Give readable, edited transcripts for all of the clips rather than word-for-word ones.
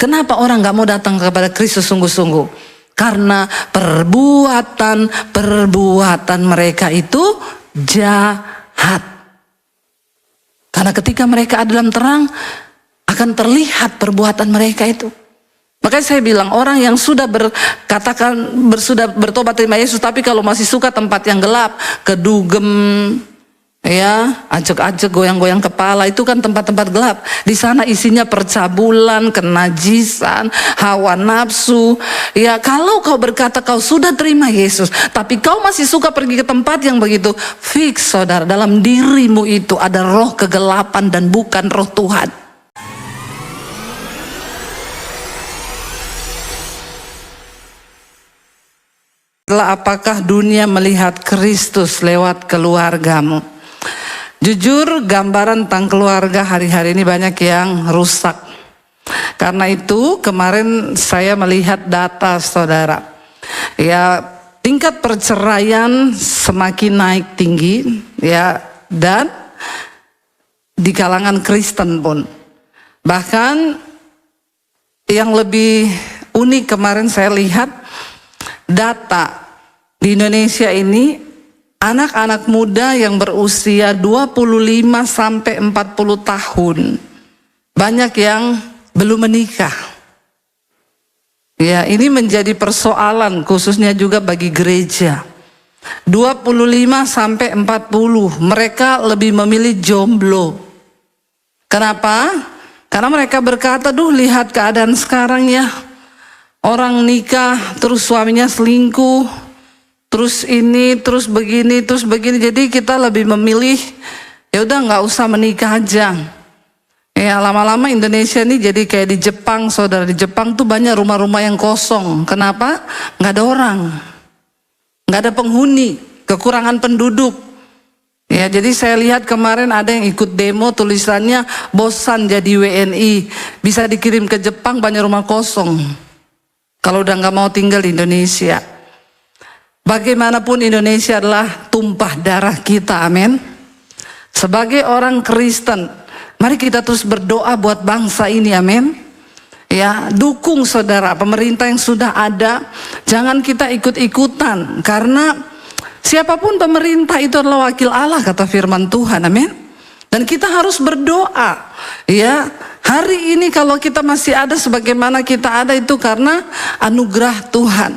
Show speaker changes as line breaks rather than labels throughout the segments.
Kenapa orang gak mau datang kepada Kristus sungguh-sungguh? Karena perbuatan mereka itu jahat. Karena ketika mereka ada dalam terang, akan terlihat perbuatan mereka itu. Makanya saya bilang, orang yang sudah sudah bertobat terima Yesus, tapi kalau masih suka tempat yang gelap, kedugem, ya, ajek-ajek, goyang-goyang kepala, itu kan tempat-tempat gelap. Di sana isinya percabulan, kenajisan, hawa nafsu. Ya, kalau kau berkata kau sudah terima Yesus, tapi kau masih suka pergi ke tempat yang begitu, fix saudara, dalam dirimu itu ada roh kegelapan dan bukan roh Tuhan. Apakah dunia melihat Kristus lewat keluargamu? Jujur, gambaran tentang keluarga hari-hari ini banyak yang rusak. Karena itu kemarin saya melihat data saudara. Ya, tingkat perceraian semakin naik tinggi, ya, dan di kalangan Kristen pun. Bahkan yang lebih unik kemarin saya lihat data di Indonesia ini, anak-anak muda yang berusia 25 sampai 40 tahun banyak yang belum menikah. Ya, ini menjadi persoalan khususnya juga bagi gereja. 25 sampai 40 mereka lebih memilih jomblo. Kenapa? Karena mereka berkata, "Duh, lihat keadaan sekarang ya. Orang nikah, terus suaminya selingkuh, terus ini, terus begini, terus begini. Jadi kita lebih memilih, ya udah nggak usah menikah aja." Ya, lama-lama Indonesia ini jadi kayak di Jepang, saudara. Di Jepang tuh banyak rumah-rumah yang kosong. Kenapa? Nggak ada orang, nggak ada penghuni, kekurangan penduduk. Ya, jadi saya lihat kemarin ada yang ikut demo, tulisannya bosan jadi WNI, bisa dikirim ke Jepang, banyak rumah kosong. Kalau udah nggak mau tinggal di Indonesia. Bagaimanapun Indonesia adalah tumpah darah kita, amin. Sebagai orang Kristen, mari kita terus berdoa buat bangsa ini, amin. Ya, dukung saudara, pemerintah yang sudah ada, jangan kita ikut-ikutan. Karena siapapun pemerintah itu adalah wakil Allah, kata firman Tuhan, amin. Dan kita harus berdoa, ya. Hari ini kalau kita masih ada sebagaimana kita ada itu karena anugerah Tuhan.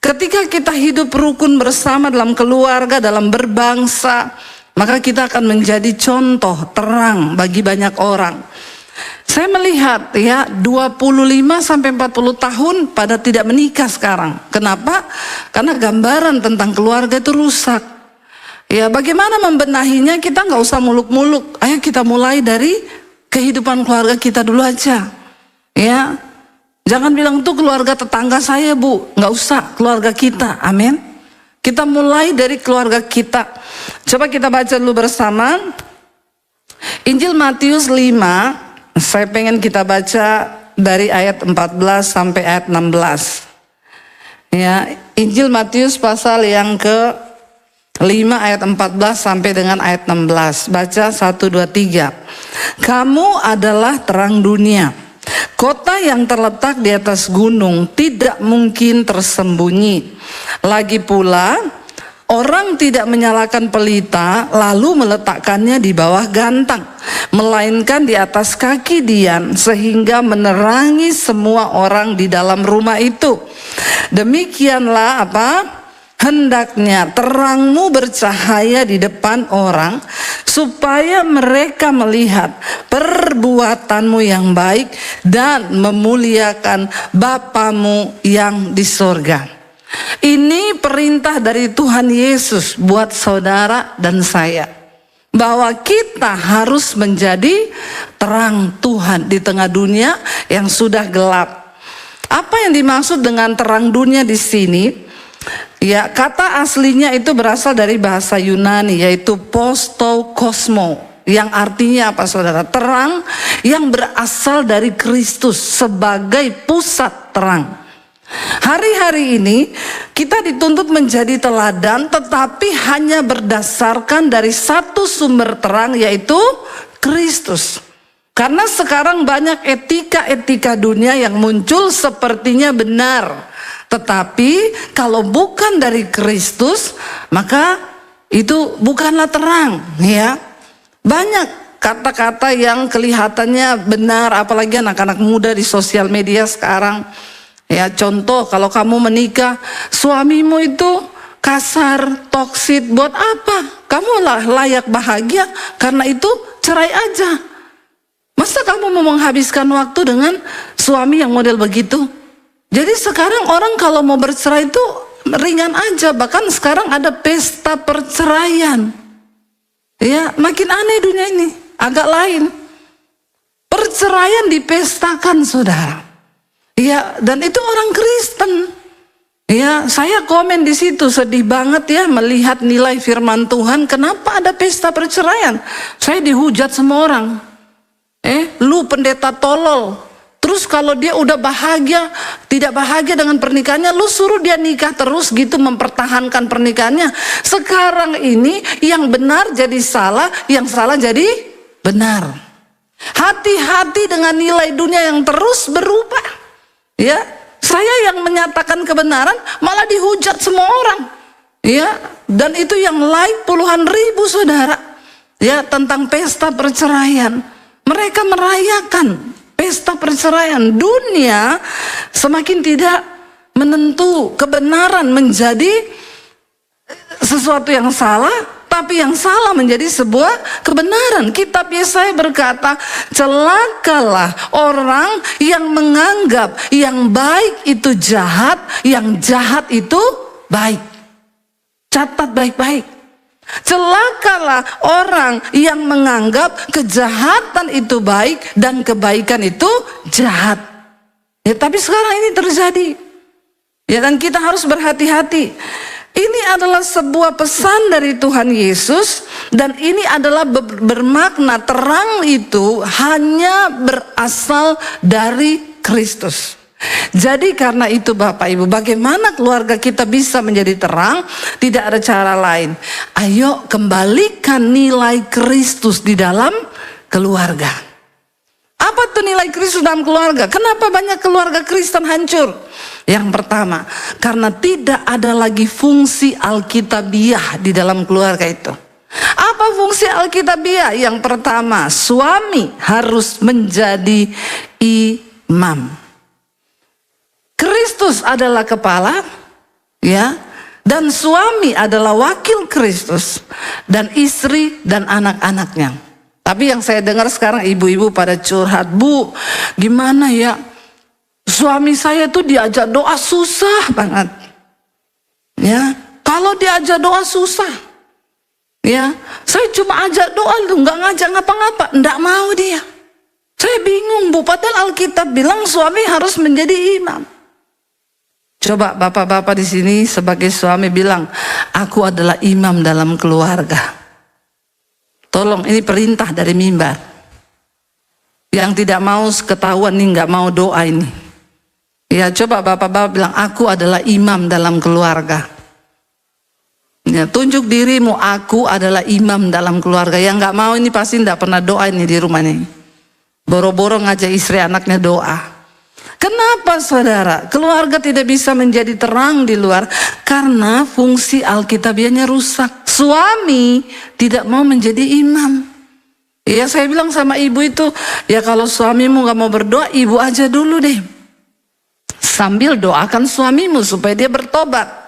Ketika kita hidup rukun bersama dalam keluarga, dalam berbangsa, maka kita akan menjadi contoh terang bagi banyak orang. Saya melihat ya 25 sampai 40 tahun pada tidak menikah sekarang. Kenapa? Karena gambaran tentang keluarga itu rusak. Ya, bagaimana membenahinya? Kita nggak usah muluk-muluk. Ayo kita mulai dari kehidupan keluarga kita dulu aja, ya. Jangan bilang tuh keluarga tetangga saya, Bu. Nggak usah, keluarga kita, amin. Kita mulai dari keluarga kita. Coba kita baca dulu bersama Injil Matius 5. Saya pengen kita baca dari ayat 14 sampai ayat 16. Ya, Injil Matius pasal yang ke 5 ayat 14 sampai dengan ayat 16. Baca 1, 2, 3. Kamu adalah terang dunia. Kota yang terletak di atas gunung tidak mungkin tersembunyi. Lagi pula, orang tidak menyalakan pelita lalu meletakkannya di bawah gantang, melainkan di atas kaki dian sehingga menerangi semua orang di dalam rumah itu. Demikianlah hendaknya terangmu bercahaya di depan orang, supaya mereka melihat perbuatanmu yang baik dan memuliakan Bapamu yang di sorga. Ini perintah dari Tuhan Yesus buat saudara dan saya, bahwa kita harus menjadi terang Tuhan di tengah dunia yang sudah gelap. Apa yang dimaksud dengan terang dunia di sini? Ya, kata aslinya itu berasal dari bahasa Yunani, yaitu postokosmo, yang artinya apa saudara? Terang yang berasal dari Kristus sebagai pusat terang. Hari-hari ini kita dituntut menjadi teladan, tetapi hanya berdasarkan dari satu sumber terang, yaitu Kristus. Karena sekarang banyak etika-etika dunia yang muncul sepertinya benar. Tetapi kalau bukan dari Kristus, maka itu bukanlah terang, ya. Banyak kata-kata yang kelihatannya benar, apalagi anak-anak muda di sosial media sekarang. Ya, contoh kalau kamu menikah, suamimu itu kasar, toksit, buat apa? Kamu lah layak bahagia, karena itu cerai aja. Masa kamu mau menghabiskan waktu dengan suami yang model begitu? Jadi sekarang orang kalau mau bercerai itu ringan aja. Bahkan sekarang ada pesta perceraian. Ya, makin aneh dunia ini, agak lain. Perceraian dipestakan, saudara. Ya, dan itu orang Kristen. Ya, saya komen di situ, sedih banget ya melihat nilai firman Tuhan. Kenapa ada pesta perceraian? Saya dihujat semua orang. Lu pendeta tolol. Terus kalau dia udah bahagia, tidak bahagia dengan pernikahannya, lu suruh dia nikah terus gitu, mempertahankan pernikahannya. Sekarang ini yang benar jadi salah, yang salah jadi benar. Hati-hati dengan nilai dunia yang terus berubah. Ya, saya yang menyatakan kebenaran malah dihujat semua orang. Ya, dan itu yang like puluhan ribu, saudara. Ya, tentang pesta perceraian. Mereka merayakan pesta perceraian. Dunia semakin tidak menentu, kebenaran menjadi sesuatu yang salah, tapi yang salah menjadi sebuah kebenaran. Kitab Yesaya berkata, celakalah orang yang menganggap yang baik itu jahat, yang jahat itu baik. Catat baik-baik. Celakalah orang yang menganggap kejahatan itu baik dan kebaikan itu jahat. Ya, tapi sekarang ini terjadi. Ya, dan kita harus berhati-hati. Ini adalah sebuah pesan dari Tuhan Yesus, dan ini adalah bermakna terang itu hanya berasal dari Kristus. Jadi karena itu Bapak Ibu, bagaimana keluarga kita bisa menjadi terang? Tidak ada cara lain. Ayo kembalikan nilai Kristus di dalam keluarga. Apa tuh nilai Kristus dalam keluarga? Kenapa banyak keluarga Kristen hancur? Yang pertama, karena tidak ada lagi fungsi Alkitabiah di dalam keluarga itu. Apa fungsi Alkitabiah? Yang pertama, suami harus menjadi imam. Kristus adalah kepala, ya, dan suami adalah wakil Kristus, dan istri dan anak-anaknya. Tapi yang saya dengar sekarang ibu-ibu pada curhat, Bu, gimana ya? Suami saya tuh diajak doa susah banget. Ya, kalau diajak doa susah. Ya, saya cuma ajak doa lu, nggak ngajak ngapa-ngapa, nggak mau dia. Saya bingung, Bu, padahal Alkitab bilang suami harus menjadi imam. Coba bapak-bapak di sini sebagai suami bilang, aku adalah imam dalam keluarga. Tolong, ini perintah dari mimbar. Yang tidak mau ketahuan nih, nggak mau doa ini. Ya, coba bapak-bapak bilang, aku adalah imam dalam keluarga. Ya, tunjuk dirimu, aku adalah imam dalam keluarga. Yang nggak mau ini pasti nggak pernah doa ini di rumah ini. Boro-boro ngajak istri anaknya doa. Kenapa saudara? Keluarga tidak bisa menjadi terang di luar karena fungsi Alkitabiahnya rusak. Suami tidak mau menjadi imam. Ya, saya bilang sama ibu itu, ya kalau suamimu gak mau berdoa, ibu aja dulu deh. Sambil doakan suamimu supaya dia bertobat.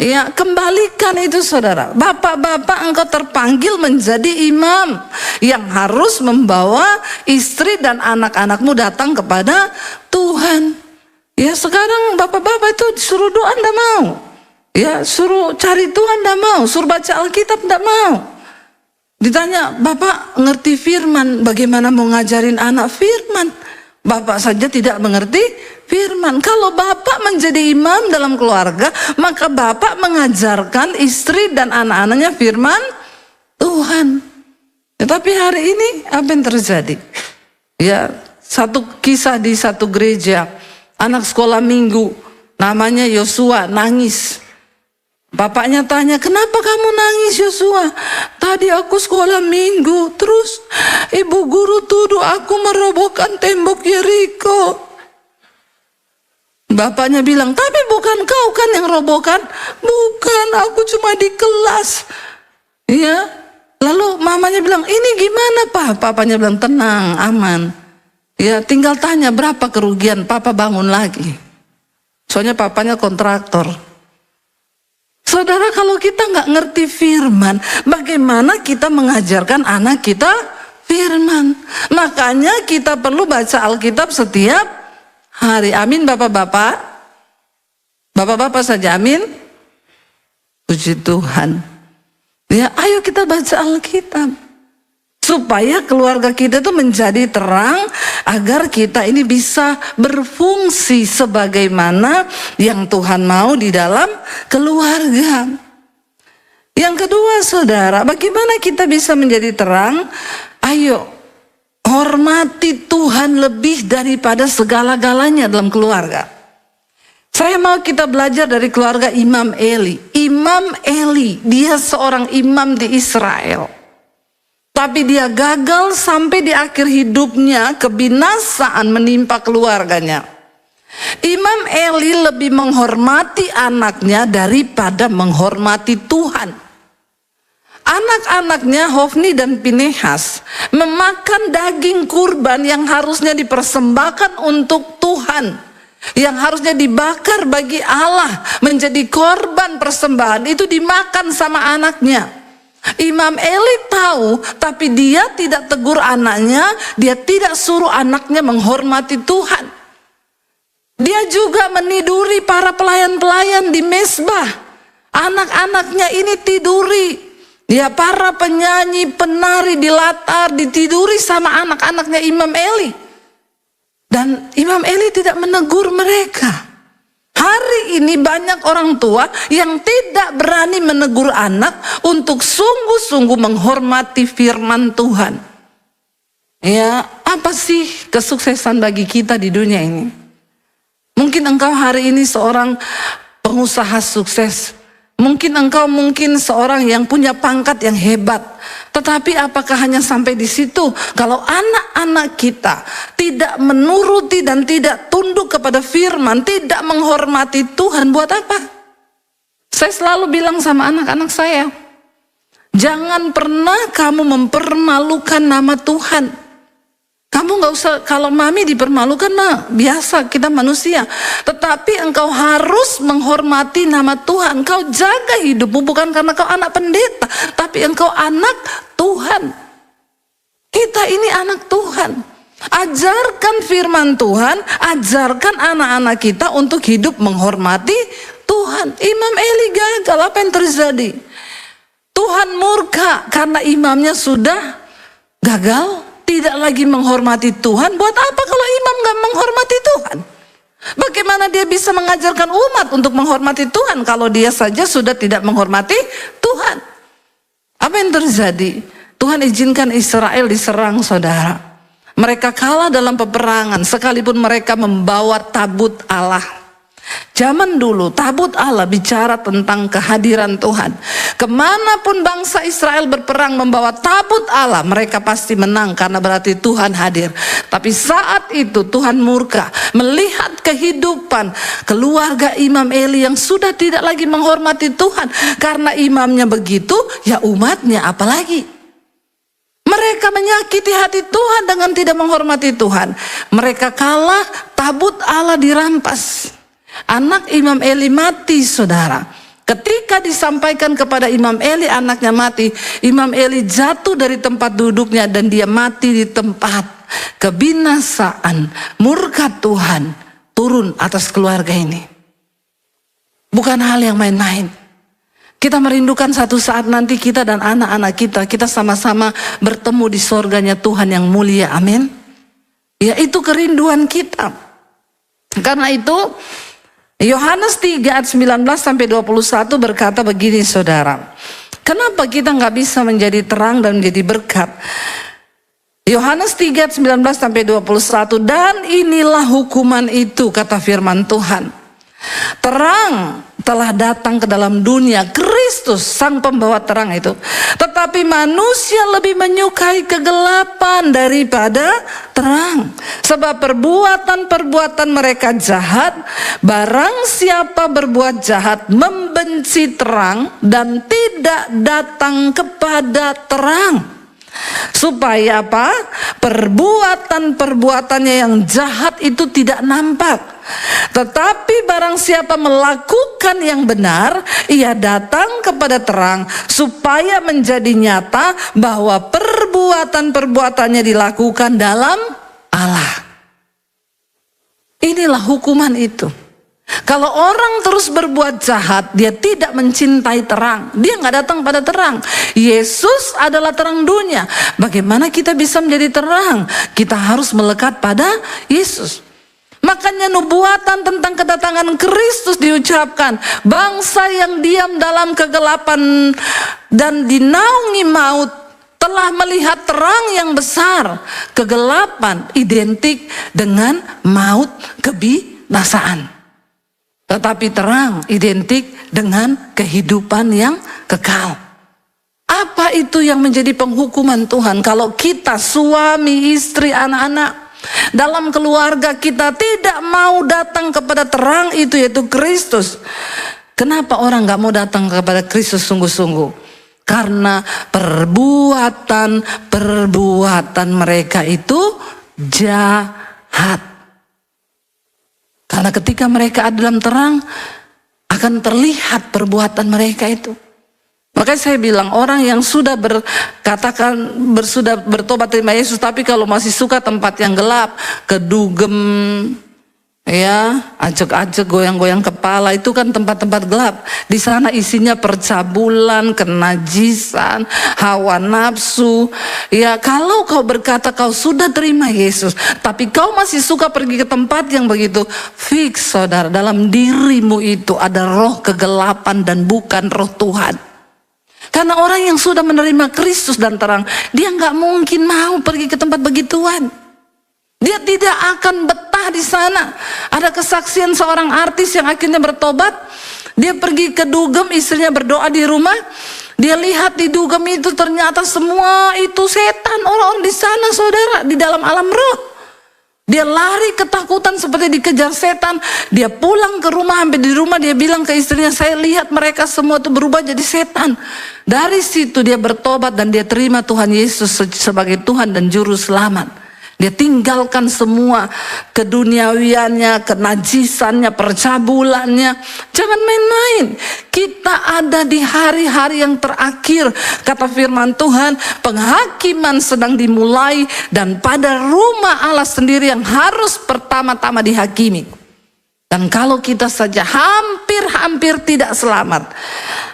Ya, kembalikan itu saudara. Bapak-bapak, engkau terpanggil menjadi imam yang harus membawa istri dan anak-anakmu datang kepada Tuhan. Ya, sekarang bapak-bapak itu disuruh doa ndak mau. Ya, suruh cari Tuhan ndak mau, suruh baca Alkitab ndak mau. Ditanya, Bapak ngerti firman, bagaimana mau ngajarin anak firman? Bapak saja tidak mengerti firman. Kalau bapak menjadi imam dalam keluarga, maka bapak mengajarkan istri dan anak-anaknya firman Tuhan. Tetapi hari ini apa yang terjadi? Ya, satu kisah di satu gereja, anak sekolah minggu namanya Yosua nangis. Bapaknya tanya, kenapa kamu nangis Yosua? Tadi aku sekolah minggu, terus ibu guru tuduh aku merobohkan tembok Yeriko. Bapaknya bilang, tapi bukan kau kan yang robohkan? Bukan, aku cuma di kelas. Ya, lalu mamanya bilang, ini gimana Pak? Papanya bilang, tenang, aman. Ya, tinggal tanya berapa kerugian, papa bangun lagi. Soalnya papanya kontraktor. Saudara, kalau kita nggak ngerti firman, bagaimana kita mengajarkan anak kita firman? Makanya kita perlu baca Alkitab setiap hari. Amin Bapak-bapak. Bapak-bapak saja amin. Puji Tuhan. Ya, ayo kita baca Alkitab. Supaya keluarga kita itu menjadi terang, agar kita ini bisa berfungsi sebagaimana yang Tuhan mau di dalam keluarga. Yang kedua saudara, bagaimana kita bisa menjadi terang? Ayo, hormati Tuhan lebih daripada segala-galanya dalam keluarga. Saya mau kita belajar dari keluarga Imam Eli. Imam Eli, dia seorang imam di Israel. Tapi dia gagal sampai di akhir hidupnya, kebinasaan menimpa keluarganya. Imam Eli lebih menghormati anaknya daripada menghormati Tuhan. Anak-anaknya Hofni dan Pinehas memakan daging kurban yang harusnya dipersembahkan untuk Tuhan, yang harusnya dibakar bagi Allah menjadi korban persembahan, itu dimakan sama anaknya. Imam Eli tahu, tapi dia tidak tegur anaknya, dia tidak suruh anaknya menghormati Tuhan. Dia juga meniduri para pelayan-pelayan di mezbah. Anak-anaknya ini tiduri. Ya, para penyanyi, penari di latar ditiduri sama anak-anaknya Imam Eli. Dan Imam Eli tidak menegur mereka. Hari ini banyak orang tua yang tidak berani menegur anak untuk sungguh-sungguh menghormati firman Tuhan. Ya, apa sih kesuksesan bagi kita di dunia ini? Mungkin engkau hari ini seorang pengusaha sukses. Mungkin engkau seorang yang punya pangkat yang hebat. Tetapi apakah hanya sampai di situ? Kalau anak-anak kita tidak menuruti dan tidak tunduk kepada firman, tidak menghormati Tuhan, buat apa? Saya selalu bilang sama anak-anak saya, jangan pernah kamu mempermalukan nama Tuhan. Kamu gak usah, kalau mami dipermalukan mah biasa, kita manusia. Tetapi engkau harus menghormati nama Tuhan. Engkau jaga hidupmu bukan karena kau anak pendeta, tapi engkau anak Tuhan. Kita ini anak Tuhan. Ajarkan firman Tuhan, ajarkan anak-anak kita untuk hidup menghormati Tuhan. Imam Eli gagal, apa yang terjadi? Tuhan murka karena imamnya sudah gagal. Tidak lagi menghormati Tuhan. Buat apa kalau imam gak menghormati Tuhan? Bagaimana dia bisa mengajarkan umat untuk menghormati Tuhan kalau dia saja sudah tidak menghormati Tuhan? Apa yang terjadi? Tuhan izinkan Israel diserang saudara. Mereka kalah dalam peperangan sekalipun mereka membawa tabut Allah. Zaman dulu tabut Allah bicara tentang kehadiran Tuhan. Kemanapun bangsa Israel berperang membawa tabut Allah, mereka pasti menang karena berarti Tuhan hadir. Tapi saat itu Tuhan murka melihat kehidupan keluarga Imam Eli yang sudah tidak lagi menghormati Tuhan. Karena imamnya begitu, ya umatnya apalagi. Mereka menyakiti hati Tuhan dengan tidak menghormati Tuhan. Mereka kalah, tabut Allah dirampas. Anak Imam Eli mati saudara. Ketika disampaikan kepada Imam Eli anaknya mati, Imam Eli jatuh dari tempat duduknya dan dia mati di tempat. Kebinasaan, murka Tuhan turun atas keluarga ini. Bukan hal yang main-main. Kita merindukan satu saat nanti kita dan anak-anak kita sama-sama bertemu di sorganya Tuhan yang mulia, amin. Ya, itu kerinduan kita. Karena itu Yohanes 3 ayat 19 sampai 21 berkata begini saudara. Kenapa kita nggak bisa menjadi terang dan menjadi berkat? Yohanes 3 ayat 19 sampai 21, dan inilah hukuman itu kata firman Tuhan. Terang telah datang ke dalam dunia, Kristus sang pembawa terang itu. Tetapi manusia lebih menyukai kegelapan daripada terang, sebab perbuatan-perbuatan mereka jahat. Barang siapa berbuat jahat membenci terang dan tidak datang kepada terang, supaya apa? Perbuatan-perbuatannya yang jahat itu tidak nampak. Tetapi barang siapa melakukan yang benar, ia datang kepada terang, supaya menjadi nyata bahwa perbuatan-perbuatannya dilakukan dalam Allah. Inilah hukuman itu. Kalau orang terus berbuat jahat, dia tidak mencintai terang, dia nggak datang pada terang. Yesus adalah terang dunia. Bagaimana kita bisa menjadi terang? Kita harus melekat pada Yesus. Makanya nubuatan tentang kedatangan Kristus diucapkan. Bangsa yang diam dalam kegelapan dan dinaungi maut telah melihat terang yang besar. Kegelapan identik dengan maut, kebinasaan. Tetapi terang identik dengan kehidupan yang kekal. Apa itu yang menjadi penghukuman Tuhan? Kalau kita suami, istri, anak-anak, dalam keluarga kita tidak mau datang kepada terang itu, yaitu Kristus. Kenapa orang gak mau datang kepada Kristus sungguh-sungguh? Karena perbuatan mereka itu jahat. Karena ketika mereka ada dalam terang, akan terlihat perbuatan mereka itu. Makanya saya bilang, orang yang sudah sudah bertobat terima Yesus, tapi kalau masih suka tempat yang gelap, kedugem, ya, ajek-ajek, goyang-goyang kepala, itu kan tempat-tempat gelap. Di sana isinya percabulan, kenajisan, hawa nafsu. Ya, kalau kau berkata kau sudah terima Yesus, tapi kau masih suka pergi ke tempat yang begitu, fix saudara, dalam dirimu itu ada roh kegelapan dan bukan roh Tuhan. Karena orang yang sudah menerima Kristus dan terang, dia nggak mungkin mau pergi ke tempat begituan. Dia tidak akan betah di sana. Ada kesaksian seorang artis yang akhirnya bertobat. Dia pergi ke dugem, istrinya berdoa di rumah. Dia lihat di dugem itu ternyata semua itu setan. Orang-orang di sana saudara, di dalam alam roh. Dia lari ketakutan seperti dikejar setan. Dia pulang ke rumah, sampai di rumah dia bilang ke istrinya, saya lihat mereka semua itu berubah jadi setan. Dari situ dia bertobat dan dia terima Tuhan Yesus sebagai Tuhan dan Juru Selamat. Dia tinggalkan semua keduniawiannya, kenajisannya, percabulannya. Jangan main-main. Kita ada di hari-hari yang terakhir. Kata firman Tuhan, penghakiman sedang dimulai dan pada rumah Allah sendiri yang harus pertama-tama dihakimi. Dan kalau kita saja hampir-hampir tidak selamat,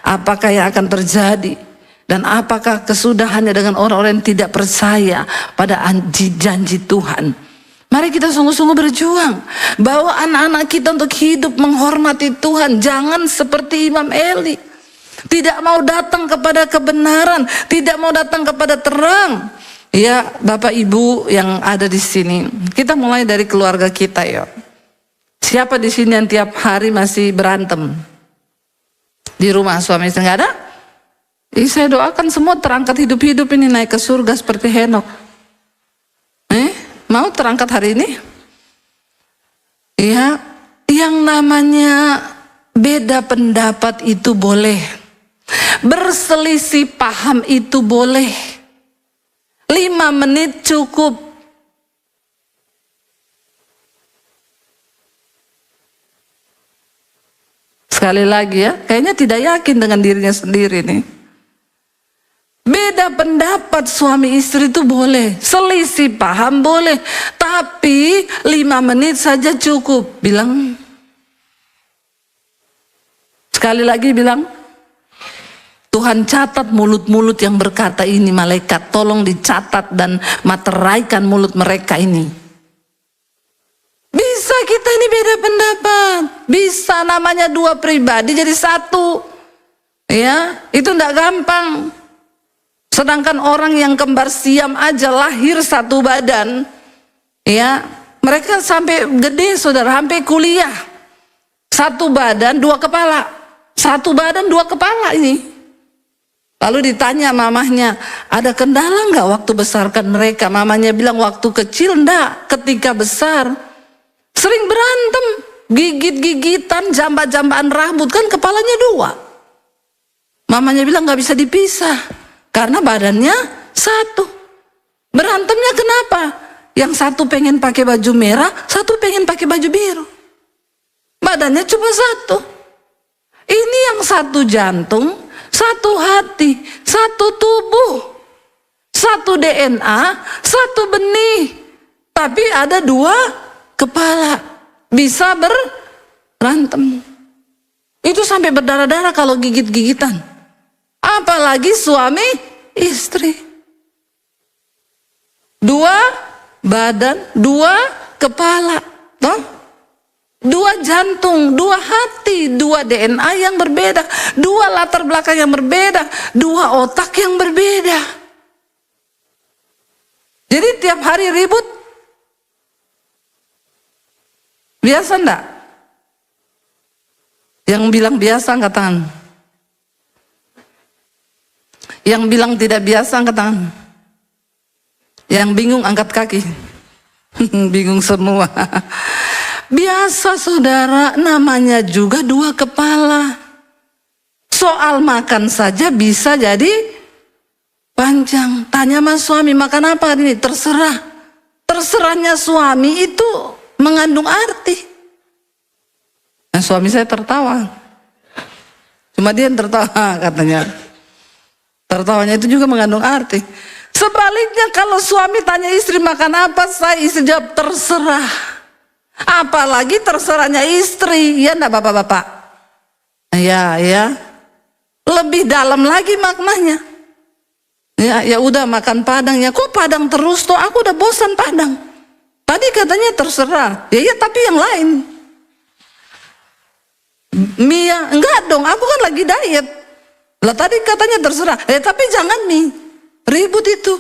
apakah yang akan terjadi? Dan apakah kesudahannya dengan orang-orang yang tidak percaya pada janji Tuhan? Mari kita sungguh-sungguh berjuang. Bawa anak-anak kita untuk hidup menghormati Tuhan. Jangan seperti Imam Eli. Tidak mau datang kepada kebenaran. Tidak mau datang kepada terang. Ya, Bapak Ibu yang ada di sini. Kita mulai dari keluarga kita ya. Siapa di sini yang tiap hari masih berantem? Di rumah suami istri nggak ada? Saya doakan semua terangkat hidup-hidup ini naik ke surga seperti Henok. Mau terangkat hari ini? Ya, yang namanya beda pendapat itu boleh. Berselisih paham itu boleh. 5 menit cukup. Sekali lagi ya, kayaknya tidak yakin dengan dirinya sendiri nih. Beda pendapat suami istri itu boleh, selisih paham boleh, tapi 5 menit saja cukup. Bilang, sekali lagi bilang, Tuhan catat mulut-mulut yang berkata ini, malaikat tolong dicatat dan materaikan mulut mereka ini. Bisa kita ini beda pendapat, bisa namanya 2 pribadi jadi 1. Ya, itu enggak gampang. Sedangkan orang yang kembar siam aja lahir satu badan, ya mereka sampai gede saudara, sampai kuliah, 1 badan 2 kepala. Satu badan dua kepala ini. Lalu ditanya mamahnya, ada kendala nggak waktu besarkan mereka? Mamanya bilang waktu kecil enggak, ketika besar sering berantem, gigit-gigitan, jambak-jambakan rambut, kan kepalanya dua. Mamanya bilang nggak bisa dipisah karena badannya satu. Berantemnya kenapa? Yang satu pengen pakai baju merah, satu pengen pakai baju biru. Badannya cuma satu. Ini yang satu jantung, satu hati, satu tubuh, satu DNA, satu benih. Tapi ada dua kepala, bisa berantem. Itu sampai berdarah-darah kalau gigit-gigitan. Apalagi suami istri. Dua badan, dua kepala, toh? Dua jantung, dua hati, dua DNA yang berbeda, dua latar belakang yang berbeda, dua otak yang berbeda. Jadi tiap hari ribut, biasa enggak? Yang bilang biasa angkat tangan. Yang bilang tidak biasa angkat tangan. Yang bingung angkat kaki. Bingung semua. Biasa saudara, namanya juga dua kepala. Soal makan saja bisa jadi panjang. Tanya sama suami, makan apa hari ini? Terserah. Terserahnya suami itu mengandung arti. Nah, suami saya tertawa. Cuma dia yang tertawa katanya. Tertawanya itu juga mengandung arti. Sebaliknya kalau suami tanya istri makan apa, saya istri jawab terserah. Apalagi terserahnya istri, ya enggak bapak-bapak? Ya, ya. Lebih dalam lagi maknanya. Ya udah makan padang ya. Kok padang terus toh? Aku udah bosan padang. Tadi katanya terserah. Ya tapi yang lain. Mia, enggak dong, aku kan lagi diet. Lah tadi katanya terserah. Tapi jangan mie. Ribut itu.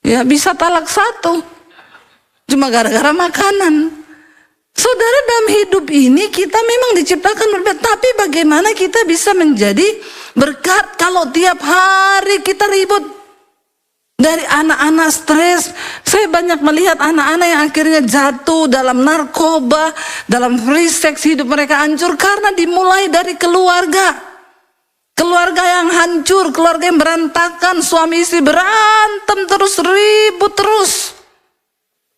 Ya bisa talak satu. Cuma gara-gara makanan. Saudara, dalam hidup ini kita memang diciptakan berbeda. Tapi bagaimana kita bisa menjadi berkat kalau tiap hari kita ribut? Dari anak-anak stres. Saya banyak melihat anak-anak yang akhirnya jatuh dalam narkoba, dalam free sex, hidup mereka hancur karena dimulai dari keluarga. Keluarga yang hancur, keluarga yang berantakan, suami istri berantem terus, ribut terus.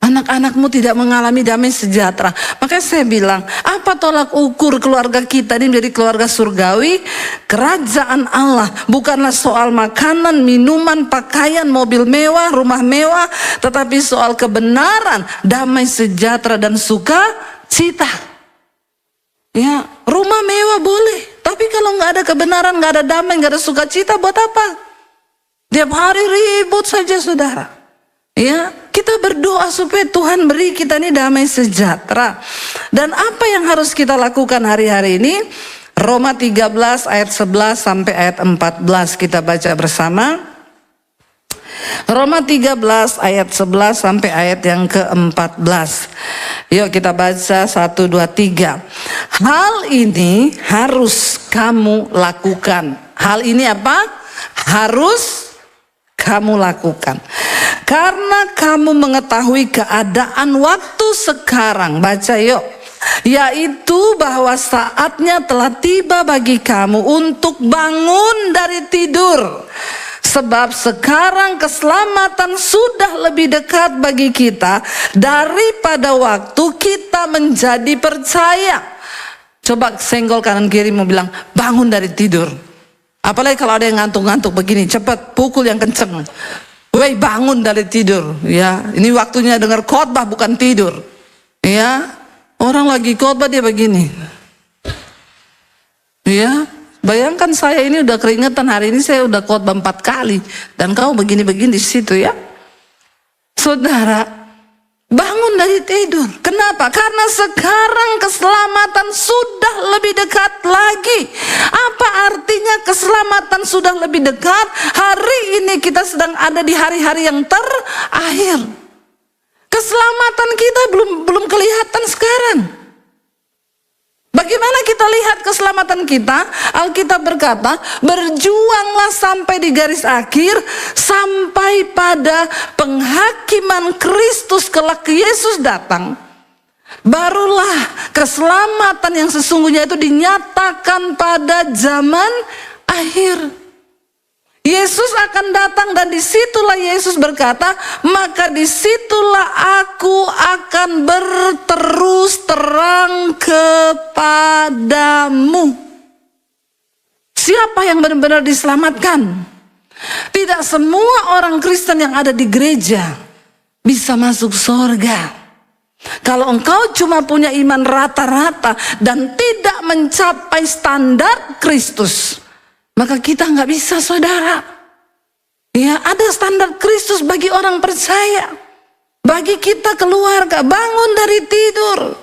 Anak-anakmu tidak mengalami damai sejahtera. Makanya saya bilang, apa tolak ukur keluarga kita ini menjadi keluarga surgawi? Kerajaan Allah bukanlah soal makanan, minuman, pakaian, mobil mewah, rumah mewah, tetapi soal kebenaran, damai sejahtera dan sukacita. Ya, rumah mewah boleh, tapi kalau nggak ada kebenaran, nggak ada damai, nggak ada sukacita, buat apa? Tiap hari ribut saja saudara. Ya, kita berdoa supaya Tuhan beri kita ini damai sejahtera. Dan apa yang harus kita lakukan hari-hari ini? Roma 13 ayat 11 sampai ayat 14 kita baca bersama. Roma 13 ayat 11 sampai ayat yang ke-14. Yuk kita baca 1, 2, 3. Hal ini harus kamu lakukan. Hal ini apa? Harus kamu lakukan. Karena kamu mengetahui keadaan waktu sekarang. Baca yuk. Yaitu bahwa saatnya telah tiba bagi kamu untuk bangun dari tidur. Sebab sekarang keselamatan sudah lebih dekat bagi kita daripada waktu kita menjadi percaya. Coba senggol kanan kiri mau bilang bangun dari tidur. Apalagi kalau ada yang ngantuk-ngantuk begini, cepat pukul yang kenceng. Woi, bangun dari tidur, ya. Ini waktunya dengar khotbah bukan tidur. Ya. Orang lagi khotbah dia begini. Ya. Bayangkan saya ini udah keringetan, hari ini saya udah khotbah 4 kali dan kau begini-begini di situ ya. Saudara, bangun dari tidur. Kenapa? Karena sekarang keselamatan sudah lebih dekat lagi. Apa artinya keselamatan sudah lebih dekat? Hari ini kita sedang ada di hari-hari yang terakhir. Keselamatan kita belum kelihatan sekarang. Bagaimana kita lihat melihat keselamatan kita, Alkitab berkata, berjuanglah sampai di garis akhir, sampai pada penghakiman Kristus kelak Yesus datang. Barulah keselamatan yang sesungguhnya itu dinyatakan pada zaman akhir. Yesus akan datang dan disitulah Yesus berkata, maka disitulah aku akan berterus terang kepadamu. Siapa yang benar-benar diselamatkan? Tidak semua orang Kristen yang ada di gereja bisa masuk surga. Kalau engkau cuma punya iman rata-rata dan tidak mencapai standar Kristus, maka kita nggak bisa, saudara. Ya, ada standar Kristus bagi orang percaya. Bagi kita keluarga, bangun dari tidur.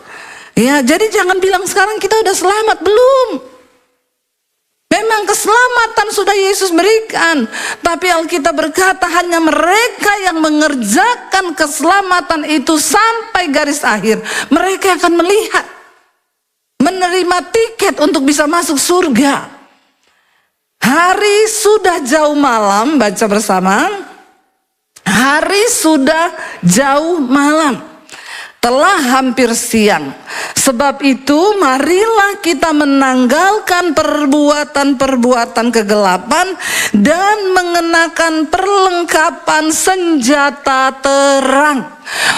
Ya, jadi jangan bilang sekarang kita udah selamat, belum. Memang keselamatan sudah Yesus berikan, tapi Alkitab berkata hanya mereka yang mengerjakan keselamatan itu sampai garis akhir, mereka akan melihat, menerima tiket untuk bisa masuk surga. Hari sudah jauh malam, baca bersama. Hari sudah jauh malam, telah hampir siang. Sebab itu marilah kita menanggalkan perbuatan-perbuatan kegelapan dan mengenakan perlengkapan senjata terang.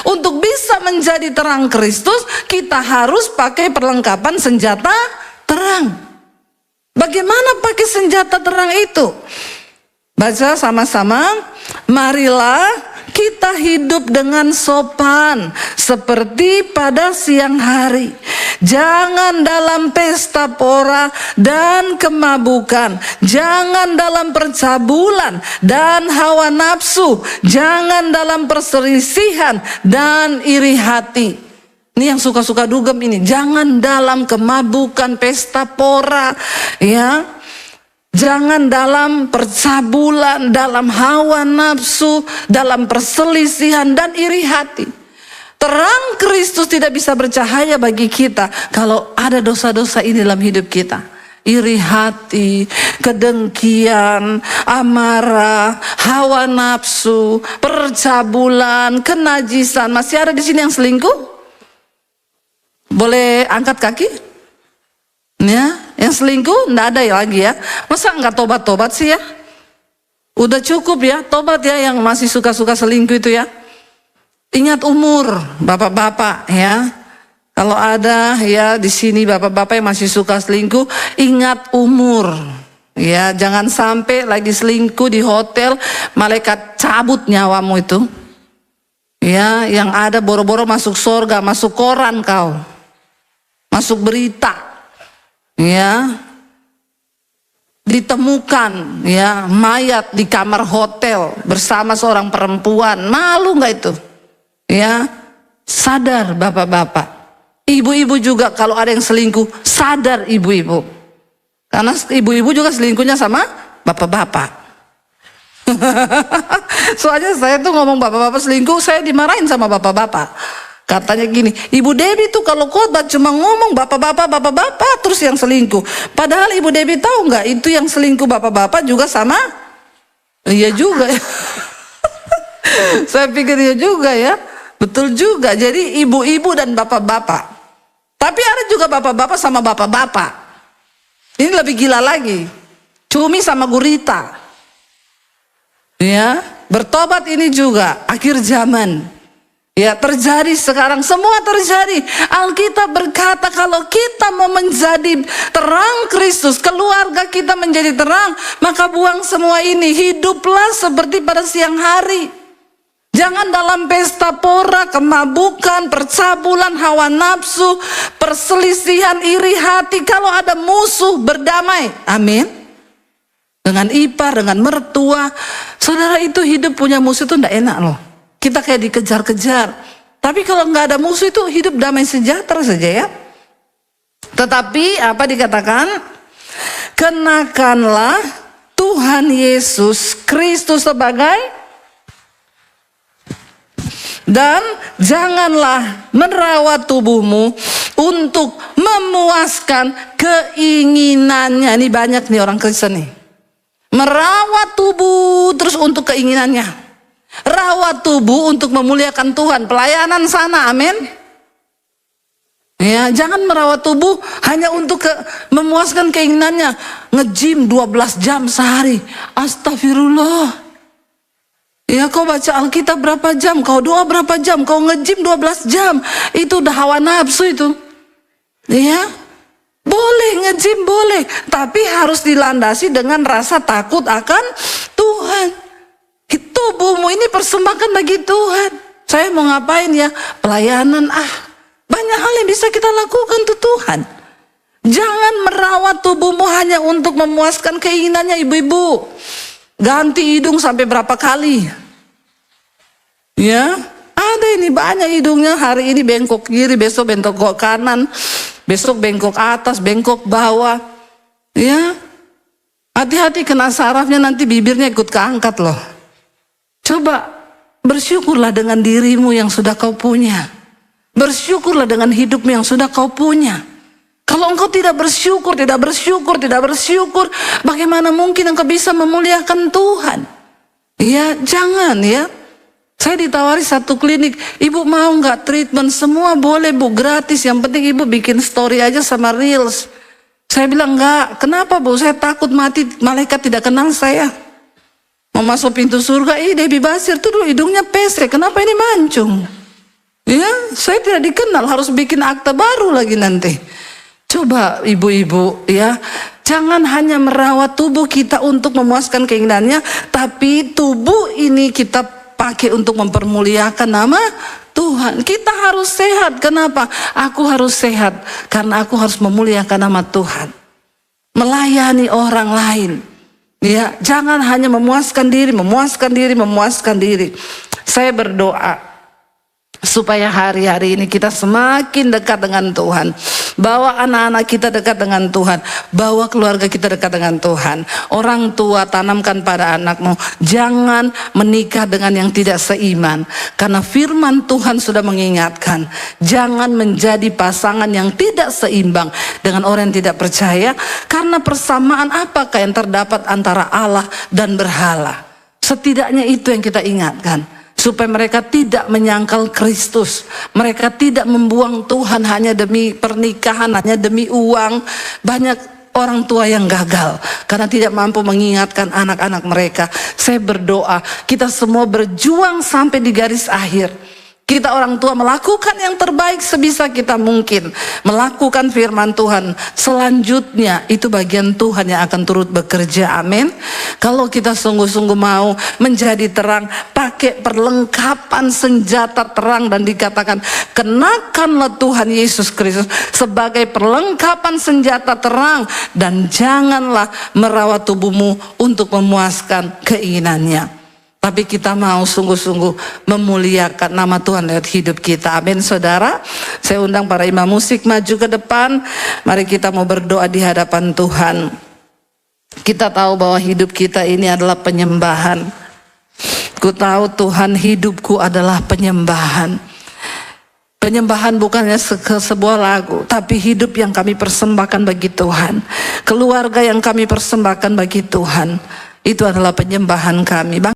Untuk bisa menjadi terang Kristus, kita harus pakai perlengkapan senjata terang. Bagaimana pakai senjata terang itu? Baca sama-sama. Marilah kita hidup dengan sopan seperti pada siang hari. Jangan dalam pesta pora dan kemabukan. Jangan dalam percabulan dan hawa nafsu. Jangan dalam perselisihan dan iri hati. Ini yang suka-suka dugem ini. Jangan dalam kemabukan, pesta pora, ya. Jangan dalam percabulan, dalam hawa nafsu, dalam perselisihan dan iri hati. Terang Kristus tidak bisa bercahaya bagi kita kalau ada dosa-dosa ini dalam hidup kita. Iri hati, kedengkian, amarah, hawa nafsu, percabulan, kenajisan. Masih ada di sini yang selingkuh? Boleh angkat kaki? Ya, yang selingkuh enggak ada ya lagi ya. Masa enggak tobat-tobat sih ya? Udah cukup ya, tobat ya yang masih suka-suka selingkuh itu ya. Ingat umur, bapak-bapak ya. Kalau ada ya di sini bapak-bapak yang masih suka selingkuh, ingat umur. Ya, jangan sampai lagi selingkuh di hotel, malaikat cabut nyawamu itu. Ya, yang ada boro-boro masuk surga, masuk koran kau. Masuk berita, ya, ditemukan, ya, mayat di kamar hotel bersama seorang perempuan. Malu nggak itu? Ya, sadar bapak-bapak, ibu-ibu juga kalau ada yang selingkuh, sadar ibu-ibu, karena ibu-ibu juga selingkuhnya sama bapak-bapak. Soalnya saya tuh ngomong bapak-bapak selingkuh, saya dimarahin sama bapak-bapak. Katanya gini, Ibu Debbie tuh kalau khotbah cuma ngomong bapak-bapak terus yang selingkuh. Padahal Ibu Debbie tahu nggak itu yang selingkuh bapak-bapak juga sama? Iya juga ya. Saya pikir iya juga ya. Betul juga. Jadi ibu-ibu dan bapak-bapak. Tapi ada juga bapak-bapak sama bapak-bapak. Ini lebih gila lagi. Cumi sama gurita. Ya, bertobat ini juga akhir zaman. Ya, terjadi sekarang, semua terjadi. Alkitab berkata kalau kita mau menjadi terang Kristus, keluarga kita menjadi terang, maka buang semua ini, hiduplah seperti pada siang hari. Jangan dalam pesta pora, kemabukan, percabulan, hawa nafsu, perselisihan, iri hati. Kalau ada musuh, berdamai. Amin. Dengan ipar, dengan mertua. Saudara, itu hidup punya musuh itu tidak enak loh. Kita kayak dikejar-kejar. Tapi kalau nggak ada musuh itu hidup damai sejahtera saja ya. Tetapi apa dikatakan? Kenakanlah Tuhan Yesus Kristus sebagai, dan janganlah merawat tubuhmu untuk memuaskan keinginannya. Ini banyak nih orang Kristen nih. Merawat tubuh terus untuk keinginannya. Rawat tubuh untuk memuliakan Tuhan. Pelayanan sana, amin. Ya, jangan merawat tubuh hanya untuk memuaskan keinginannya. Nge-gym 12 jam sehari. Astagfirullah. Ya, kau baca Alkitab berapa jam, kau doa berapa jam, kau nge-gym 12 jam. Itu udah hawa nafsu itu. Ya, boleh nge-gym boleh, tapi harus dilandasi dengan rasa takut akan Tuhan. Tubuhmu ini persembahkan bagi Tuhan. Saya mau ngapain ya? Pelayanan, banyak hal yang bisa kita lakukan untuk Tuhan. Jangan merawat tubuhmu hanya untuk memuaskan keinginannya, ibu-ibu. Ganti hidung sampai berapa kali? Ya, ada ini banyak hidungnya. Hari ini bengkok kiri, besok bengkok kanan, besok bengkok atas, bengkok bawah. Ya, hati-hati kena sarafnya, nanti bibirnya ikut keangkat loh. Coba bersyukurlah dengan dirimu yang sudah kau punya. Bersyukurlah dengan hidupmu yang sudah kau punya. Kalau engkau tidak bersyukur, bagaimana mungkin engkau bisa memuliakan Tuhan? Ya, jangan ya. Saya ditawari satu klinik, ibu mau nggak treatment? Semua boleh bu, gratis. Yang penting ibu bikin story aja sama reels. Saya bilang enggak. Kenapa bu? Saya takut mati, malaikat tidak kenal saya. Mau masuk pintu surga, Debbie Basir tuh dulu hidungnya pesek. Kenapa ini mancung? Ya, saya tidak dikenal, harus bikin akta baru lagi nanti. Coba ibu-ibu ya, jangan hanya merawat tubuh kita untuk memuaskan keinginannya, tapi tubuh ini kita pakai untuk mempermuliakan nama Tuhan. Kita harus sehat. Kenapa? Aku harus sehat karena aku harus memuliakan nama Tuhan. Melayani orang lain. Ya, jangan hanya memuaskan diri. Saya berdoa supaya hari-hari ini kita semakin dekat dengan Tuhan. Bawa anak-anak kita dekat dengan Tuhan. Bawa keluarga kita dekat dengan Tuhan. Orang tua, tanamkan pada anakmu, jangan menikah dengan yang tidak seiman. Karena firman Tuhan sudah mengingatkan, jangan menjadi pasangan yang tidak seimbang dengan orang yang tidak percaya. Karena persamaan apakah yang terdapat antara Allah dan berhala? Setidaknya itu yang kita ingatkan. Supaya mereka tidak menyangkal Kristus. Mereka tidak membuang Tuhan hanya demi pernikahan, hanya demi uang. Banyak orang tua yang gagal karena tidak mampu mengingatkan anak-anak mereka. Saya berdoa kita semua berjuang sampai di garis akhir. Kita orang tua melakukan yang terbaik sebisa kita mungkin. Melakukan firman Tuhan. Selanjutnya itu bagian Tuhan yang akan turut bekerja. Amin. Kalau kita sungguh-sungguh mau menjadi terang, pakai perlengkapan senjata terang, dan dikatakan kenakanlah Tuhan Yesus Kristus sebagai perlengkapan senjata terang, dan janganlah merawat tubuhmu untuk memuaskan keinginannya. Tapi kita mau sungguh-sungguh memuliakan nama Tuhan lewat hidup kita. Amin saudara. Saya undang para imam musik maju ke depan. Mari kita mau berdoa di hadapan Tuhan. Kita tahu bahwa hidup kita ini adalah penyembahan. Ku tahu Tuhan, hidupku adalah penyembahan. Penyembahan bukannya sebuah lagu, tapi hidup yang kami persembahkan bagi Tuhan. Keluarga yang kami persembahkan bagi Tuhan. Itu adalah penyembahan kami.